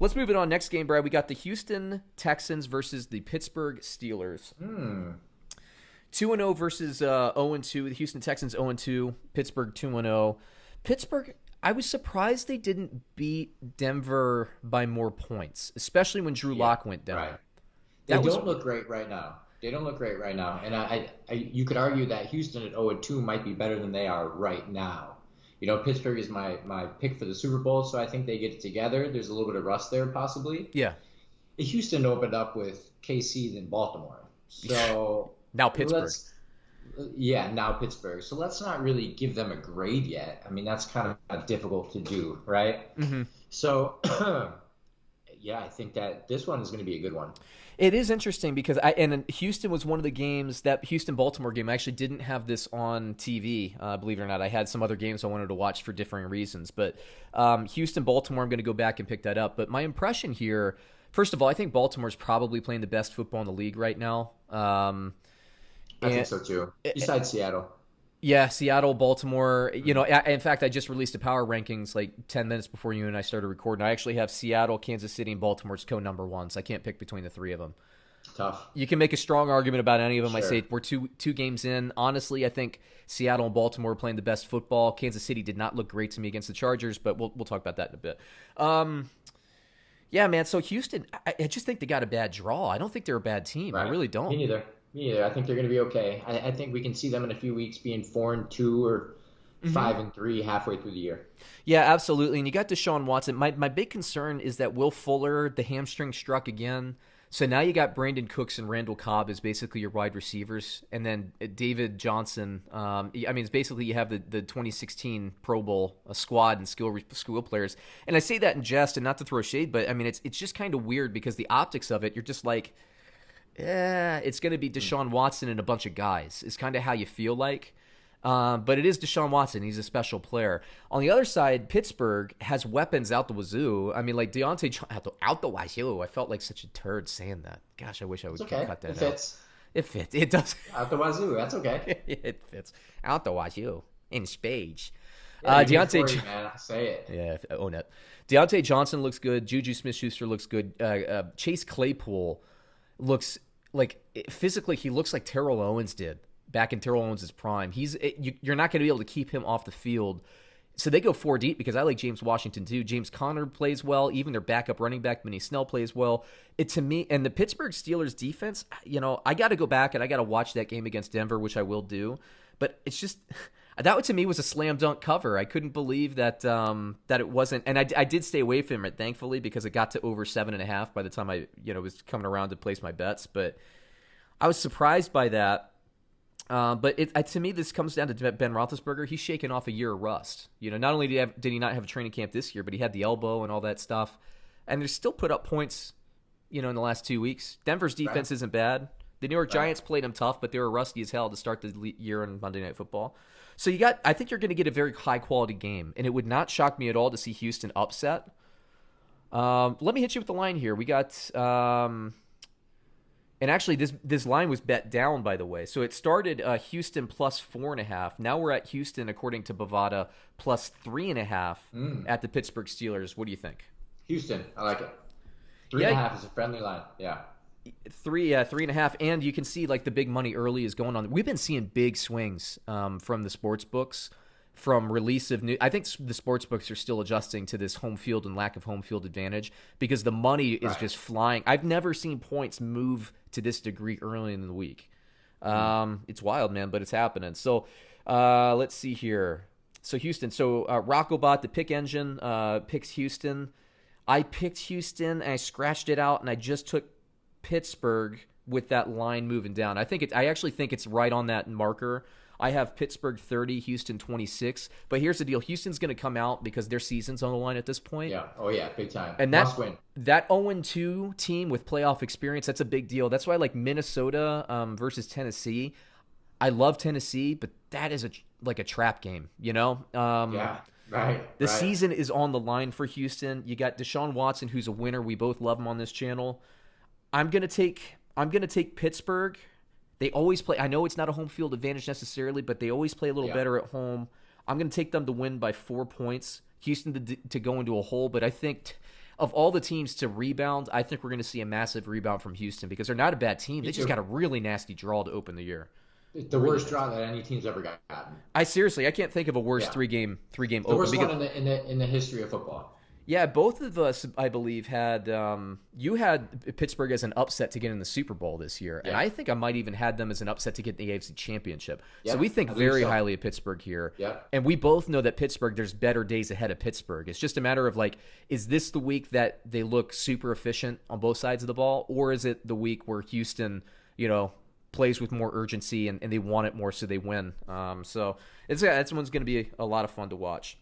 Let's move it on. Next game, Brad. We got the Houston Texans versus the Pittsburgh Steelers. 2-0 versus 0-2. The Houston Texans 0-2. Pittsburgh 2-0. Pittsburgh, I was surprised they didn't beat Denver by more points, especially when Drew Lock went down. Right. They don't look great right now. And I you could argue that Houston at 0-2 might be better than they are right now. Pittsburgh is my pick for the Super Bowl, so I think they get it together. There's a little bit of rust there, possibly. Yeah. Houston opened up with KC, then Baltimore. So now Pittsburgh. Now Pittsburgh. So let's not really give them a grade yet. I mean, that's kind of difficult to do, right? Mm-hmm. So, I think that this one is going to be a good one. It is interesting because Houston was one of the games, that Houston-Baltimore game. I actually didn't have this on TV, believe it or not. I had some other games I wanted to watch for differing reasons. But Houston-Baltimore, I'm going to go back and pick that up. But my impression here, first of all, I think Baltimore's probably playing the best football in the league right now. I think so too, besides Seattle. Yeah, Seattle, Baltimore. In fact, I just released a power rankings like 10 minutes before you and I started recording. I actually have Seattle, Kansas City, and Baltimore as co-number ones. I can't pick between the three of them. Tough. You can make a strong argument about any of them. Sure. I say we're two games in. Honestly, I think Seattle and Baltimore are playing the best football. Kansas City did not look great to me against the Chargers, but we'll talk about that in a bit. Yeah, man. So Houston, I just think they got a bad draw. I don't think they're a bad team. Right. I really don't. Me neither. I think they're going to be okay. I think we can see them in a few weeks being 4-2 or 5-3 halfway through the year. Yeah, absolutely. And you got Deshaun Watson. My big concern is that Will Fuller, the hamstring struck again. So now you got Brandin Cooks and Randall Cobb as basically your wide receivers. And then David Johnson. It's basically you have the 2016 Pro Bowl squad and skill players. And I say that in jest and not to throw shade, but it's just kind of weird because the optics of it, you're just like, it's going to be Deshaun Watson and a bunch of guys. Is kind of how you feel like. But it is Deshaun Watson. He's a special player. On the other side, Pittsburgh has weapons out the wazoo. I mean, like Diontae Johnson out the wazoo. I felt like such a turd saying that. Gosh, I wish I would cut that out. Fits. It fits. It does. Out the wazoo. That's okay. It fits. Out the wazoo. In spades. Diontae, man. Say it. Yeah, own it. Diontae Johnson looks good. JuJu Smith-Schuster looks good. Chase Claypool looks like physically he looks like Terrell Owens did back in Terrell Owens' prime. You're not going to be able to keep him off the field. So they go 4 deep because I like James Washington too. James Conner plays well. Even their backup running back, Minnie Snell, plays well. To me, and the Pittsburgh Steelers defense, I got to go back and I got to watch that game against Denver, which I will do. But it's just that to me was a slam dunk cover. I couldn't believe that it wasn't. And I did stay away from it, thankfully, because it got to over 7.5 by the time I was coming around to place my bets. But I was surprised by that. But to me, this comes down to Ben Roethlisberger. He's shaking off a year of rust. Not only did he not have a training camp this year, but he had the elbow and all that stuff. And they still put up points, in the last 2 weeks. Denver's defense isn't bad. The New York Giants played them tough, but they were rusty as hell to start the year on Monday Night Football. So I think you're going to get a very high-quality game. And it would not shock me at all to see Houston upset. Let me hit you with the line here. We got... And actually, this line was bet down, by the way. So it started Houston plus 4.5. Now we're at Houston, according to Bovada, plus 3.5 at the Pittsburgh Steelers. What do you think? Houston, I like it. 3.5 is a friendly line. Yeah. 3.5, and you can see like the big money early is going on. We've been seeing big swings from the sports books. From release of new, I think the sports books are still adjusting to this home field and lack of home field advantage because the money is just flying. I've never seen points move to this degree early in the week. It's wild, man, but it's happening. So let's see here. So Houston. So Rockobot, the pick engine, picks Houston. I picked Houston and I scratched it out and I just took Pittsburgh with that line moving down. I actually think it's right on that marker. I have Pittsburgh 30, Houston 26. But here's the deal. Houston's going to come out because their season's on the line at this point. Yeah. Oh, yeah. Big time. And must win. That 0-2 team with playoff experience, that's a big deal. That's why I like Minnesota versus Tennessee. I love Tennessee, but that is like a trap game, Yeah. Right. The season is on the line for Houston. You got Deshaun Watson, who's a winner. We both love him on this channel. I'm going to take Pittsburgh. They always play. I know it's not a home field advantage necessarily, but they always play a little better at home. I'm going to take them to win by 4 points. Houston to go into a hole, but I think of all the teams to rebound, I think we're going to see a massive rebound from Houston because they're not a bad team. They just got a really nasty draw to open the year. The worst draw that any team's ever gotten. I can't think of a worse three-game open. The worst one in the history of football. Yeah, both of us, I believe, had you had Pittsburgh as an upset to get in the Super Bowl this year, and I think I might even had them as an upset to get the AFC Championship. So we think very highly of Pittsburgh here, and we both know that Pittsburgh, there's better days ahead of Pittsburgh. It's just a matter of like, is this the week that they look super efficient on both sides of the ball, or is it the week where Houston, plays with more urgency and they want it more, so they win? So that one's going to be a lot of fun to watch.